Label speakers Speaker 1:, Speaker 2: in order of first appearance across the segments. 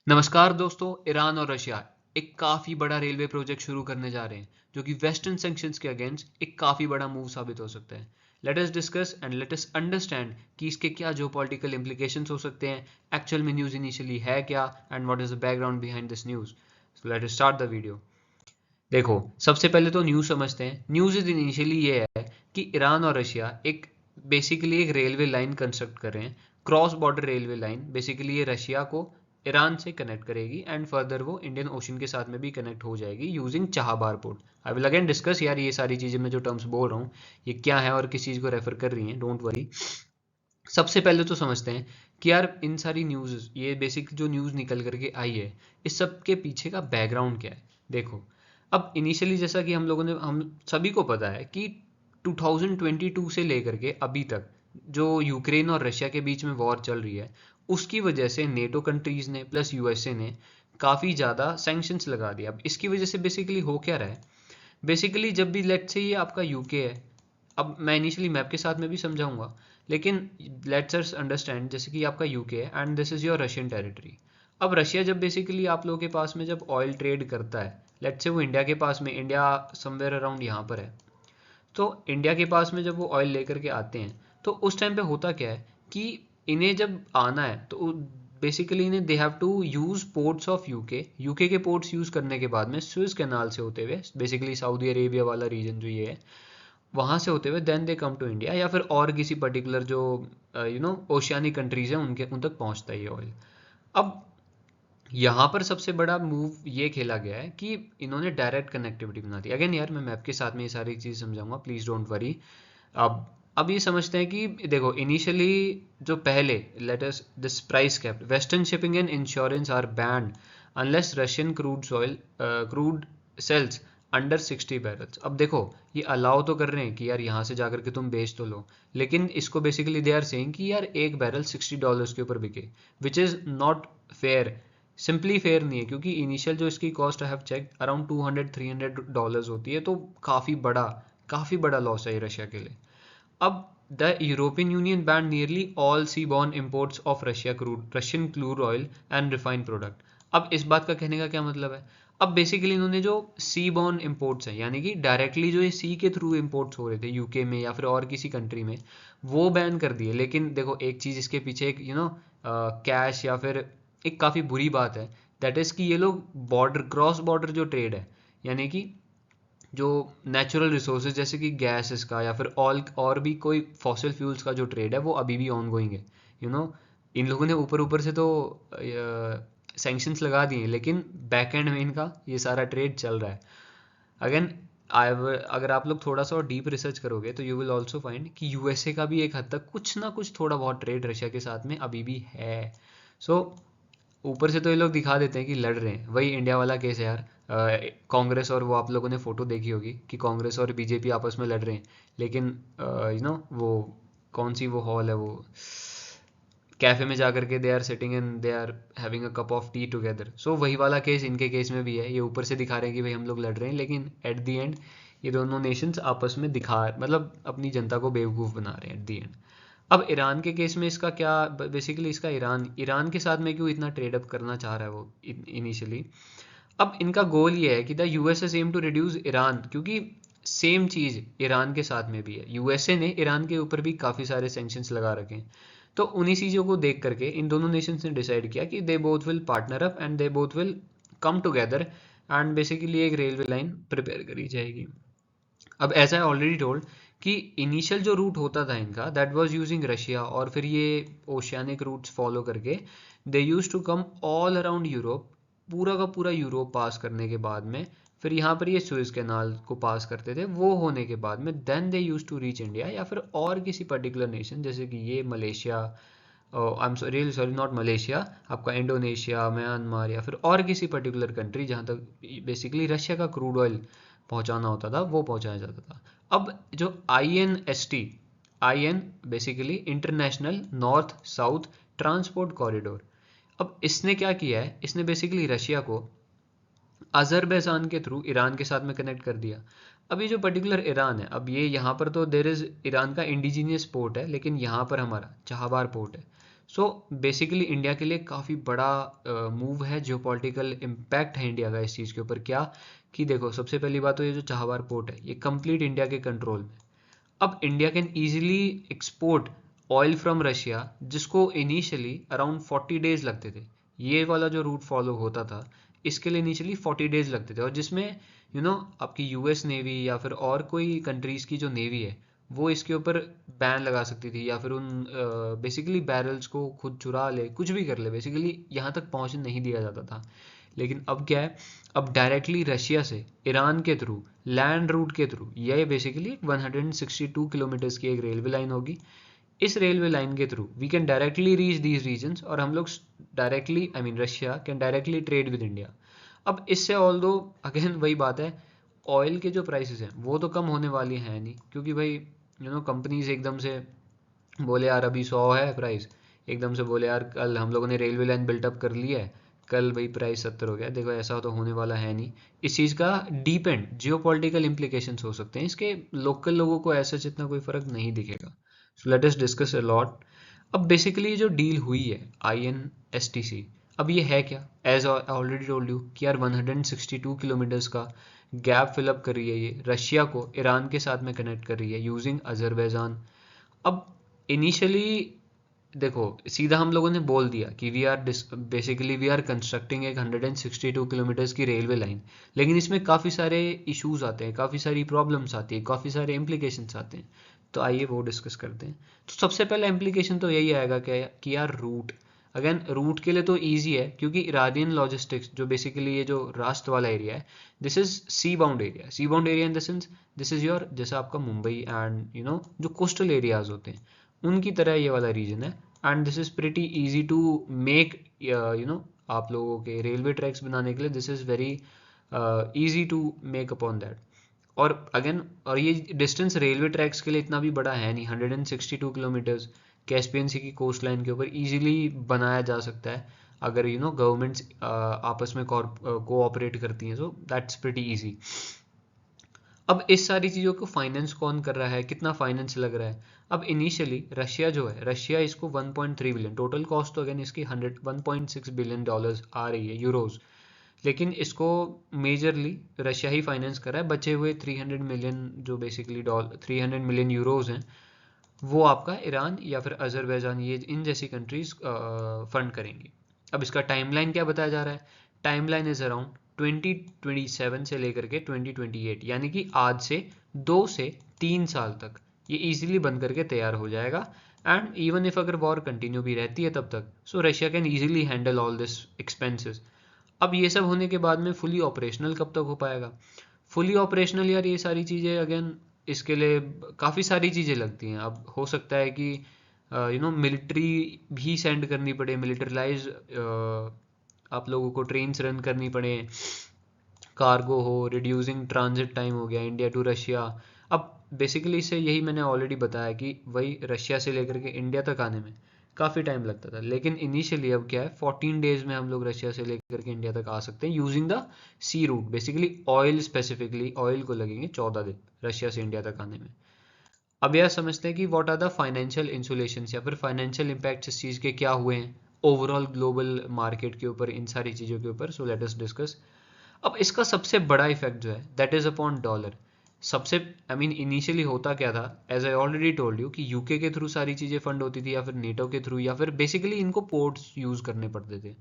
Speaker 1: नमस्कार दोस्तों। ईरान और रशिया एक काफ़ी बड़ा रेलवे प्रोजेक्ट शुरू करने जा रहे हैं जो कि वेस्टर्न सैंक्शंस के अगेंस्ट एक काफ़ी बड़ा मूव साबित हो सकता है। Let us discuss and let us understand कि इसके क्या जो पॉलिटिकल इम्प्लीकेशंस हो सकते हैं, एक्चुअल में न्यूज़ इनिशियली है क्या and what is the background behind this news. So let us start the video. देखो, सबसे पहले तो न्यूज़ समझते हैं। न्यूज़ इनिशियली ये है कि ईरान और रशिया एक बेसिकली एक रेलवे लाइन कंस्ट्रक्ट कर रहे हैं, cross border railway line. Basically ये रशिया को ईरान से कनेक्ट करेगी एंड फर्दर वो इंडियन ओशन के साथ में भी कनेक्ट हो जाएगी using Chabahar port. I will again discuss यार ये सारी चीज़ें, मैं जो टर्म्स बोल रहा हूँ ये क्या है और किस चीज़ को रेफर कर रही हैं, डोंट वरी। सबसे पहले तो समझते हैं कि यार इन सारी न्यूज़, ये बेसिक जो न्यूज़ निकल करके आई है, इस सब के पीछे का बैकग्राउंड क्या है। देखो, अब इनिशियली जैसा कि हम सभी को पता है कि 2022 से लेकर के अभी तक जो यूक्रेन और रशिया के बीच में वॉर चल रही है, उसकी वजह से नेटो कंट्रीज़ ने प्लस यूएसए ने काफ़ी ज़्यादा सैंक्शंस लगा दिया। अब इसकी वजह से बेसिकली हो क्या रहा है, बेसिकली जब भी लेट्स से ये आपका यूके है, अब मैं इनिशियली मैप के साथ में भी समझाऊंगा, लेकिन लेट्स अस अंडरस्टैंड जैसे कि आपका यूके है and this is your Russian territory. अब रशिया जब बेसिकली आप लोगों के पास में जब ऑयल ट्रेड करता है, लेट्स से वो इंडिया के पास में, इंडिया समवेयर अराउंड यहाँ पर है, तो इंडिया के पास में जब वो ऑयल लेकर के आते हैं तो उस टाइम पे होता क्या है कि इन्हें जब आना है तो बेसिकली इन्हें they have to use ports of UK. UK के पोर्ट्स यूज़ करने के बाद में स्विस कैनाल से होते हुए, बेसिकली सऊदी अरेबिया वाला रीजन जो ये है, वहाँ से होते हुए then they come to India या फिर और किसी पर्टिकुलर जो ओशियानिक कंट्रीज़ हैं उनके उन तक पहुँचता है ये ऑयल। अब यहाँ पर सबसे बड़ा मूव ये खेला गया है कि इन्होंने डायरेक्ट कनेक्टिविटी बना दी। अगेन यार मैं मैप के साथ में ये सारी चीज़ समझाऊंगा, प्लीज़ डोंट वरी। अब ये समझते हैं कि देखो इनिशियली जो पहले let us this price cap, western shipping and insurance are banned unless Russian crude sells under 60 barrels. अब देखो, ये अलाउ तो कर रहे हैं कि यार यहाँ से जाकर के तुम बेच तो लो, लेकिन इसको बेसिकली दे आर सेइंग कि यार एक बैरल $60 के ऊपर बिके, which is not fair. Simply fair नहीं है, क्योंकि इनिशियल जो इसकी cost I have check around $200-300 होती है, तो काफ़ी बड़ा लॉस है ये रशिया के लिए। अब the European union banned nearly all sea borne imports of Russian crude oil and refined product. अब इस बात का कहने का क्या मतलब है, अब बेसिकली इन्होंने जो सी बॉर्न इम्पोर्ट्स हैं, यानी कि डायरेक्टली जो ये सी के थ्रू इम्पोर्ट्स हो रहे थे यूके में या फिर और किसी कंट्री में, वो बैन कर दिए। लेकिन देखो, एक चीज़ इसके पीछे एक कैश या फिर एक काफ़ी बुरी बात है, दैट इज़ कि ये लोग बॉर्डर, क्रॉस बॉर्डर जो ट्रेड है, यानी कि जो नेचुरल रिसोर्सेज जैसे कि गैसेस का या फिर ऑल और भी कोई फॉसिल फ्यूल्स का जो ट्रेड है वो अभी भी ऑन गोइंग है। यू नो इन लोगों ने ऊपर ऊपर से तो सैंक्शंस लगा दिए, लेकिन बैक एंड में इनका ये सारा ट्रेड चल रहा है। अगेन, अगर आप लोग थोड़ा सा और डीप रिसर्च करोगे तो यू विल ऑल्सो फाइंड कि यूएसए का भी एक हद तक कुछ ना कुछ थोड़ा बहुत ट्रेड रशिया के साथ में अभी भी है। सो ऊपर से तो ये लोग दिखा देते हैं कि लड़ रहे हैं, वही इंडिया वाला केस है यार। कांग्रेस और वो, आप लोगों ने फोटो देखी होगी कि कांग्रेस और बीजेपी आपस में लड़ रहे हैं, लेकिन वो कौन सी वो हॉल है, वो कैफे में जाकर के they are sitting and they are having a cup of tea together. So वही वाला केस इनके केस में भी है। ये ऊपर से दिखा रहे हैं कि भाई हम लोग लड़ रहे हैं, लेकिन एट द एंड ये दोनों नेशंस आपस में दिखा, मतलब अपनी जनता को बेवकूफ़ बना रहे हैं एट द एंड। अब ईरान के केस में इसका क्या, बेसिकली इसका ईरान ईरान के साथ में क्यों इतना ट्रेड अप करना चाह रहा है वो इनिशियली। अब इनका गोल ये है कि the USA aim to reduce Iran, क्योंकि सेम चीज़ ईरान के साथ में भी है। यूएसए ने ईरान के ऊपर भी काफ़ी सारे सेंक्शंस लगा रखे हैं, तो उन्हीं चीज़ों को देख करके इन दोनों नेशंस ने डिसाइड किया कि they both will partner up and they both will come together and basically एक रेलवे लाइन प्रिपेयर करी जाएगी। अब ऐसा है ऑलरेडी टोल्ड कि इनिशियल जो रूट होता था इनका, दैट वाज यूजिंग रशिया, और फिर ये ओशियानिक रूट्स फॉलो करके they use to come all around Europe, पूरा का पूरा यूरोप पास करने के बाद में फिर यहाँ पर ये सुएज कैनाल को पास करते थे। वो होने के बाद में then they use to reach India या फिर और किसी पर्टिकुलर नेशन, जैसे कि ये Malaysia, I am really sorry not Malaysia, आपका इंडोनेशिया, म्यांमार या फिर और किसी पर्टिकुलर कंट्री जहाँ तक बेसिकली रशिया का क्रूड ऑयल पहुँचाना होता था वो पहुँचाया जाता था। अब जो I N basically international north south transport corridor, अब इसने क्या किया है, इसने बेसिकली रशिया को अजरबैजान के थ्रू ईरान के साथ में कनेक्ट कर दिया। अब ये जो पर्टिकुलर ईरान है, अब ये यहाँ पर तो देर इज़ ईरान का इंडिजीनियस पोर्ट है, लेकिन यहाँ पर हमारा चाहबार पोर्ट है। सो बेसिकली इंडिया के लिए काफ़ी बड़ा मूव है, जियोपॉलिटिकल इम्पैक्ट है इंडिया का इस चीज़ के ऊपर। क्या कि देखो, सबसे पहली बात तो ये जो चाहवार पोर्ट है ये कंप्लीट इंडिया के कंट्रोल में। अब India can easily export oil from Russia, जिसको इनिशियली अराउंड 40 डेज लगते थे। ये वाला जो रूट फॉलो होता था इसके लिए इनिशियली 40 डेज लगते थे, और जिसमें आपकी यूएस नेवी या फिर और कोई कंट्रीज़ की जो नेवी है वो इसके ऊपर बैन लगा सकती थी, या फिर उन बेसिकली बैरल्स को खुद चुरा ले, कुछ भी कर ले, बेसिकली यहाँ तक पहुँचने नहीं दिया जाता था। लेकिन अब क्या है, अब डायरेक्टली रशिया से ईरान के थ्रू, लैंड रूट के थ्रू, यह बेसिकली 162 किलोमीटर्स की एक रेलवे लाइन होगी। इस रेलवे लाइन के through we can directly reach these regions, और हम लोग directly, I mean Russia can directly trade with India. अब इससे ऑल दो अगेन वही बात है, ऑयल के जो प्राइसेस हैं वो तो कम होने वाली हैं नहीं, क्योंकि भाई कंपनीज एकदम से बोले यार अभी 100 है प्राइस, एकदम से बोले यार कल हम लोगों ने रेलवे लाइन बिल्टअप कर ली है, कल भाई प्राइस 70 हो गया। देखो ऐसा तो होने वाला है नहीं। इस चीज़ का डीप एंड जियोपॉलिटिकल इम्प्लीकेशंस हो सकते हैं, इसके लोकल लोगों को ऐसा जितना कोई फ़र्क नहीं दिखेगा। So let us discuss a lot. अब बेसिकली जो डील हुई है INSTC, अब ये है क्या, एज ऑलरेडी टोल्ड यू कि यार 162 किलोमीटर्स का गैप फिलअप कर रही है, ये रशिया को ईरान के साथ में कनेक्ट कर रही है यूजिंग अजरबैजान। अब इनिशियली देखो, सीधा हम लोगों ने बोल दिया कि वी आर कंस्ट्रक्टिंग एक 162 किलोमीटर्स की रेलवे लाइन, लेकिन इसमें काफ़ी सारे इश्यूज आते हैं, काफ़ी सारी प्रॉब्लम्स आती है, काफ़ी सारे इम्प्लीकेशंस आते हैं। तो आइए वो डिस्कस करते हैं। तो सबसे पहला इम्प्लीकेशन तो यही आएगा क्या कि यार रूट, अगेन रूट के लिए तो ईजी है, क्योंकि इरानियन लॉजिस्टिक्स जो बेसिकली ये जो राष्ट्र वाला एरिया है, this is sea bound area. Sea bound area in the sense this is your, जैसा आपका मुंबई एंड जो कोस्टल एरियाज होते हैं उनकी तरह ये वाला रीजन है। And this is pretty easy to make, आप लोगों के रेलवे ट्रैक्स बनाने के लिए this is very easy to make upon that. और अगेन, और ये डिस्टेंस रेलवे ट्रैक्स के लिए इतना भी बड़ा है नहीं, 162 किलोमीटर्स कैस्पियन सी की कोस्ट लाइन के ऊपर इजीली बनाया जा सकता है, अगर गवर्नमेंट्स आपस में कोऑपरेट करती हैं, सो दैट्स प्रिटी इजी। अब इस सारी चीज़ों को फाइनेंस कौन कर रहा है, कितना फाइनेंस लग रहा है? अब इनिशियली रशिया जो है, रशिया इसको 1.3 बिलियन, टोटल कॉस्ट तो अगेन इसकी 101.6 बिलियन डॉलर्स आ रही है, यूरोज, लेकिन इसको मेजरली रशिया ही फाइनेंस कर रहा है। बचे हुए 300 मिलियन जो बेसिकली 300 मिलियन यूरोज हैं, वो आपका ईरान या फिर अजरबैजान, ये इन जैसी कंट्रीज फंड करेंगी। अब इसका टाइमलाइन क्या बताया जा रहा है? टाइमलाइन इज अराउंड 2027 से लेकर के 2028, यानी कि आज से 2 से 3 साल तक ये इजीली बन करके तैयार हो जाएगा। एंड इवन इफ अगर वॉर कंटिन्यू भी रहती है तब तक, सो Russia can easily handle all this expenses. अब ये सब होने के बाद में फुली ऑपरेशनल कब तक हो पाएगा? फुली ऑपरेशनल यार, ये सारी चीज़ें अगेन इसके लिए काफ़ी सारी चीज़ें लगती हैं। अब हो सकता है कि मिलिट्री भी सेंड करनी पड़े, मिलिटरीलाइज आप लोगों को ट्रेन्स रन करनी पड़े, कार्गो हो, रिड्यूसिंग ट्रांजिट टाइम हो गया इंडिया टू रशिया। अब बेसिकली इससे यही मैंने ऑलरेडी बताया कि वही रशिया से लेकर के इंडिया तक आने में काफ़ी टाइम लगता था, लेकिन इनिशियली अब क्या है, 14 डेज में हम लोग रशिया से लेकर के इंडिया तक आ सकते हैं using the sea route. Basically oil, specifically oil को लगेंगे 14 दिन रशिया से इंडिया तक आने में। अब यह समझते हैं कि what are the financial insulation या फिर फाइनेंशियल इम्पैक्ट इस चीज़ के क्या हुए हैं ओवरऑल ग्लोबल मार्केट के ऊपर, इन सारी चीज़ों के ऊपर। So let us discuss. अब इसका सबसे बड़ा इफेक्ट जो है दैट इज अपॉन डॉलर। सबसे, आई मीन इनिशियली होता क्या था, as I already told you कि यूके के थ्रू सारी चीज़ें फंड होती थी, या फिर नेटो के थ्रू, या फिर बेसिकली इनको पोर्ट्स यूज़ करने पड़ते थे।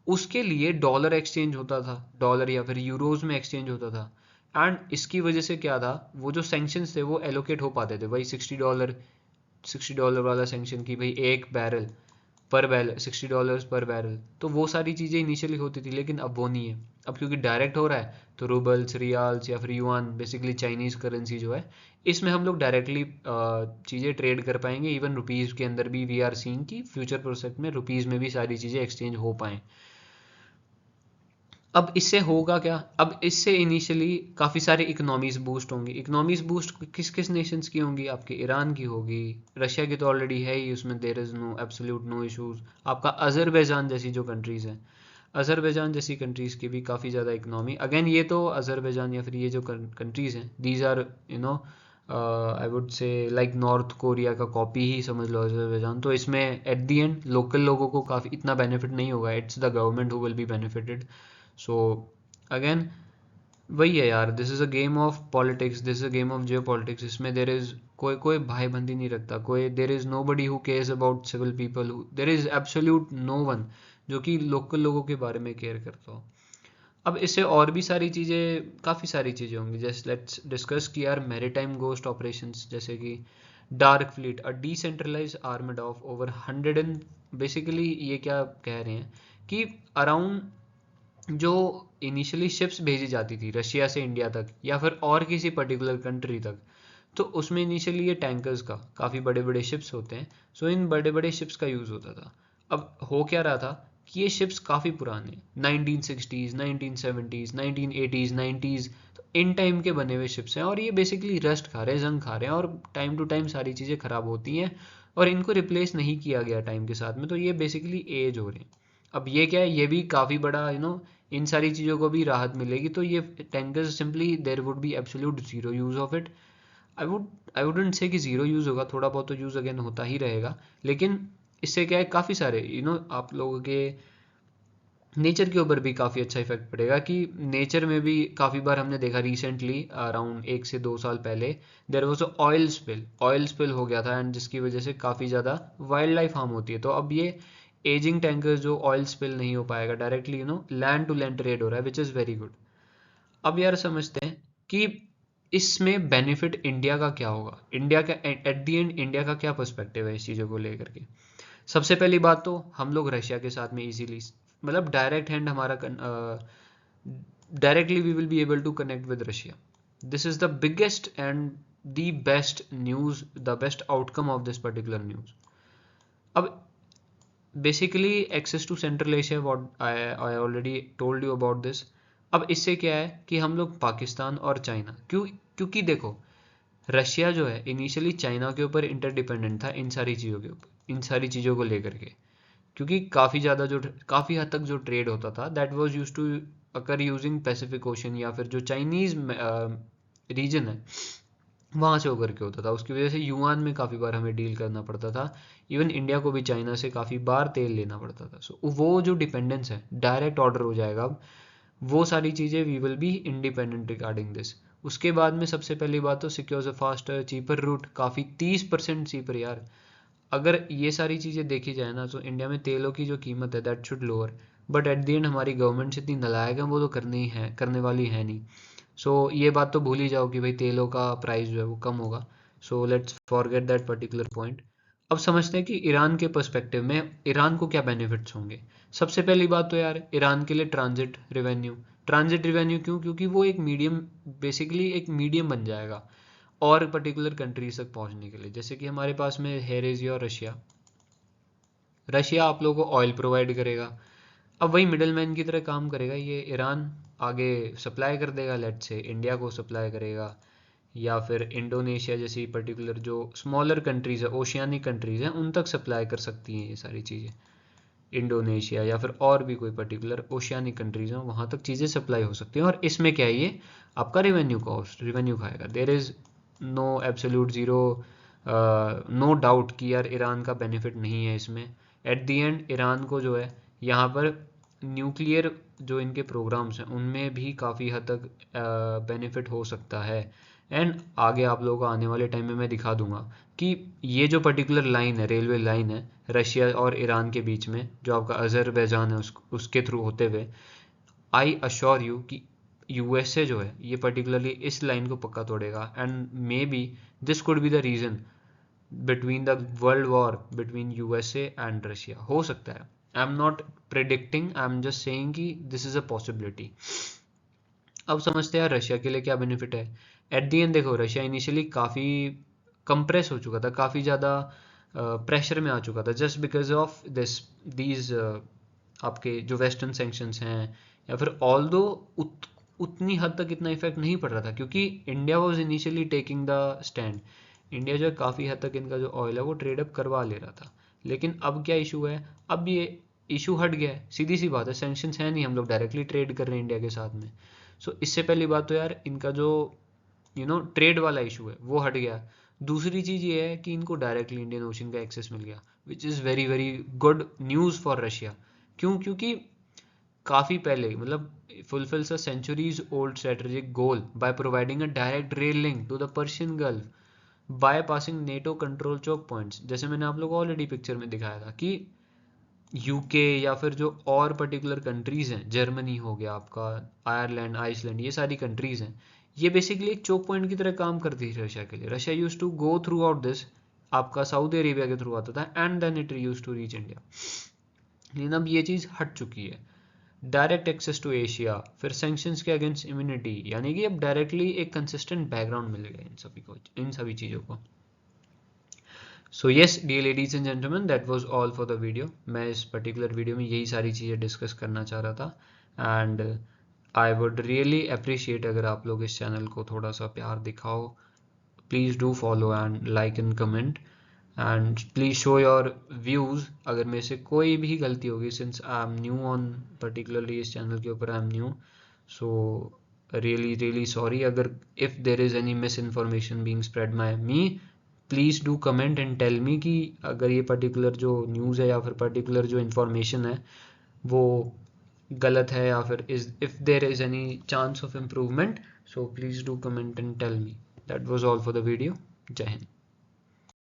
Speaker 1: उसके लिए डॉलर एक्सचेंज होता था, डॉलर या फिर यूरोज में एक्सचेंज होता था। एंड इसकी वजह से क्या था, वो जो सेंक्शंस थे वो एलोकेट हो पाते थे, वही $60 वाला सेंक्शन की भाई एक बैरल पर बैरल $60 पर बैरल। तो वो सारी चीज़ें इनिशियली होती थी, लेकिन अब वो नहीं है। अब क्योंकि डायरेक्ट हो रहा है, तो रूबल्स, रियाल्स या फिर युआन, बेसिकली चाइनीज़ करेंसी जो है, इसमें हम लोग डायरेक्टली चीज़ें ट्रेड कर पाएंगे। इवन रुपीज़ के अंदर भी वी आर सीइंग कि फ्यूचर प्रोस्पेक्ट में रुपीज़ में भी सारी चीज़ें एक्सचेंज हो पाएँ। अब इससे होगा क्या, अब इससे इनिशियली काफ़ी सारे इकोनॉमीज बूस्ट होंगी। इकोनॉमीज बूस्ट किस किस नेशंस की होंगी? आपके ईरान की होगी, रशिया की तो ऑलरेडी है ही, उसमें there is no absolute no issues. आपका अजरबैजान जैसी जो कंट्रीज़ हैं, अजरबैजान जैसी कंट्रीज़ की भी काफ़ी ज़्यादा इकोनॉमी, अगेन ये तो अजरबैजान या फिर ये जो कंट्रीज़ हैं, these are I would say like north Korea का कॉपी ही समझ लो अजरबैजान। तो इसमें एट दी एंड लोकल लोगों को काफ़ी इतना बेनिफिट नहीं होगा, it's the government who will be benefited. So again वही है यार, this is a game of politics, this is a game of Jio politics. इसमें देर इज़ कोई कोई भाई बंदी नहीं रखता, कोई there is nobody who cares about civil people, there is absolute no one जो कि लोकल लोगों के बारे में केयर करता हो। अब इससे और भी सारी चीज़ें, काफ़ी सारी चीज़ें होंगी, जैसे लेट्स डिस्कस कि यार मैरीटाइम गोस्ट ऑपरेशंस, जैसे कि dark fleet, a decentralise armed of over 100 and basically ये क्या कह रहे हैं कि अराउंड जो इनिशियली शिप्स भेजी जाती थी रशिया से इंडिया तक या फिर और किसी पर्टिकुलर कंट्री तक, तो उसमें इनिशियली ये टैंकर्स का काफ़ी बड़े बड़े शिप्स होते हैं, सो इन बड़े बड़े शिप्स का यूज़ होता था। अब हो क्या रहा था कि ये शिप्स काफ़ी पुराने 1960s 1970s 1980s 90s, तो इन टाइम के बने हुए शिप्स हैं और ये बेसिकली रस्ट खा रहे हैं, जंग खा रहे हैं और टाइम टू टाइम सारी चीज़ें ख़राब होती हैं और इनको रिप्लेस नहीं किया गया टाइम के साथ में, तो ये बेसिकली एज हो रहे हैं। अब ये क्या है, ये भी काफ़ी बड़ा इन सारी चीज़ों को भी राहत मिलेगी, तो ये tankers simply there would be absolute zero use of it. I wouldn't say कि ज़ीरो यूज़ होगा, थोड़ा बहुत तो यूज़ अगेन होता ही रहेगा, लेकिन इससे क्या है काफ़ी सारे आप लोगों के नेचर के ऊपर भी काफ़ी अच्छा इफेक्ट पड़ेगा कि नेचर में भी काफ़ी बार हमने देखा रिसेंटली अराउंड 1 से 2 साल पहले there was a oil spill हो गया था एंड जिसकी वजह से काफ़ी ज़्यादा वाइल्ड लाइफ हार्म होती है। तो अब ये एजिंग टैंकर जो ऑयल स्पिल नहीं हो पाएगा directly, land to land trade हो रहा है विच इज़ वेरी गुड। अब यार समझते हैं कि इसमें बेनिफिट इंडिया का क्या होगा, इंडिया का एट दी एंड इंडिया का क्या पर्सपेक्टिव है इस चीज़ों को लेकर के। सबसे पहली बात तो हम लोग रशिया के साथ में इजीली, मतलब डायरेक्ट हैंड हमारा directly we will be able to connect with Russia. This is the biggest and the best news, the best outcome of this particular news. अब basically access to central Asia, what I already told you about this. अब इससे क्या है कि हम लोग पाकिस्तान और China, क्योंकि देखो रशिया जो है इनिशियली चाइना के ऊपर इंटरडिपेंडेंट था इन सारी चीज़ों के ऊपर, इन सारी चीज़ों को लेकर के, क्योंकि काफ़ी हद तक जो ट्रेड होता था that was used to occur using Pacific Ocean या फिर जो चाइनीज़ रीजन है वहाँ से होकर के होता था। उसकी वजह से युआन में काफ़ी बार हमें डील करना पड़ता था, इवन इंडिया को भी चाइना से काफ़ी बार तेल लेना पड़ता था। सो वो जो डिपेंडेंस है डायरेक्ट ऑर्डर हो जाएगा अब, वो सारी चीज़ें we will be independent regarding this. उसके बाद में सबसे पहली बात तो secure a faster cheaper route, काफ़ी 30% चीपर यार। अगर ये सारी चीज़ें देखी जाए ना तो इंडिया में तेलों की जो कीमत है that should lower, but at the end हमारी गवर्नमेंट इतनी नालायक है, वो तो करने वाली है नहीं। सो ये बात तो भूल ही जाओ कि भाई तेलों का प्राइस जो है वो कम होगा। So let's forget that particular point. अब समझते हैं कि ईरान के पर्सपेक्टिव में ईरान को क्या बेनिफिट्स होंगे। सबसे पहली बात तो यार ईरान के लिए ट्रांजिट रेवेन्यू क्यों, क्योंकि वो एक मीडियम, बेसिकली एक मीडियम बन जाएगा और पर्टिकुलर कंट्रीज तक पहुंचने के लिए। जैसे कि हमारे पास में है एशिया और रशिया, रशिया आप लोगों को ऑयल प्रोवाइड करेगा, अब वही मिडल मैन की तरह काम करेगा ये ईरान, आगे सप्लाई कर देगा, लेट से इंडिया को सप्लाई करेगा या फिर इंडोनेशिया जैसी पर्टिकुलर जो स्मॉलर कंट्रीज है, ओशियानिक कंट्रीज हैं, उन तक सप्लाई कर सकती हैं ये सारी चीज़ें। इंडोनेशिया या फिर और भी कोई पर्टिकुलर ओशियानिक कंट्रीज हैं वहाँ तक चीज़ें सप्लाई हो सकती हैं, और इसमें क्या है ये आपका रेवेन्यू खाएगा। There is no absolute zero, no doubt कि यार ईरान का बेनिफिट नहीं है इसमें। एट दी एंड ईरान को जो है यहाँ पर न्यूक्लियर जो इनके प्रोग्राम्स हैं उनमें भी काफ़ी हद तक बेनिफिट हो सकता है। एंड आगे आप लोगों को आने वाले टाइम में मैं दिखा दूंगा कि ये जो पर्टिकुलर लाइन है, रेलवे लाइन है रशिया और ईरान के बीच में जो आपका अजरबैजान है उसके थ्रू होते हुए, आई अश्योर यू कि यूएसए जो है ये पर्टिकुलरली इस लाइन को पक्का तोड़ेगा and may be this could be the reason between the world war between USA and Russia. हो सकता है, I am not predicting, I am just saying कि दिस इज अ पॉसिबिलिटी। अब समझते हैं रशिया के लिए क्या बेनिफिट है। एट दी एंड देखो रशिया इनिशियली काफ़ी कंप्रेस हो चुका था, काफ़ी ज़्यादा प्रेशर में आ चुका था जस्ट बिकॉज ऑफ दीज आपके जो वेस्टर्न सेंक्शंस हैं, या फिर ऑल दो उतनी हद तक इतना इफेक्ट नहीं पड़ रहा था क्योंकि India was initially taking the stand. India जो है काफ़ी हद तक इनका जो ऑयल है वो ट्रेड अप करवा ले रहा था। लेकिन अब क्या इशू है, अब ये इशू हट गया है, सीधी सी बात है, सेंक्शंस है नहीं, हम लोग डायरेक्टली ट्रेड कर रहे हैं इंडिया के साथ में। सो इससे पहली बात तो यार इनका जो ट्रेड वाला इशू है वो हट गया। दूसरी चीज़ ये है कि इनको डायरेक्टली इंडियन ओशन का एक्सेस मिल गया, which is very very good news for Russia. क्यों? क्योंकि काफ़ी पहले, मतलब fulfills a centuries old strategic goal by providing a direct rail link to the Persian Gulf by passing NATO control choke points। जैसे मैंने आप लोगों को ऑलरेडी पिक्चर में दिखाया था कि यूके या फिर जो और पर्टिकुलर कंट्रीज़ हैं, जर्मनी हो गया आपका, आयरलैंड, आइसलैंड, ये सारी कंट्रीज़ हैं, ये बेसिकली एक चोक पॉइंट की तरह काम करती थी रशिया के लिए। Russia use to go throughout this, आपका सऊदी अरेबिया के थ्रू आता था, and then it use to reach India. लेकिन अब ये चीज़ हट चुकी है। डायरेक्ट एक्सेस टू एशिया, फिर सैंक्शंस के अगेंस्ट इम्यूनिटी, यानी कि अब डायरेक्टली एक कंसिस्टेंट बैकग्राउंड मिल गया इन सभी चीज़ों को। So yes dear ladies and gentleman, that was all for the video. मैं इस पर्टिकुलर वीडियो में यही सारी चीज़ें डिस्कस करना चाह रहा था, and I would really appreciate अगर आप लोग इस चैनल को थोड़ा सा प्यार दिखाओ। Please do follow and like and comment, and please show your views. अगर मेरे से कोई भी गलती होगी, since I am new on particularly इस चैनल के ऊपर, I am new, so really really sorry. अगर if there is any misinformation being spread by me, please do comment and tell me कि अगर ये पर्टिकुलर जो news है या फिर पर्टिकुलर जो इन्फॉर्मेशन है वो गलत है, या फिर if there is any chance of improvement, so please do comment and tell me. That was all for the video. Jai Hind.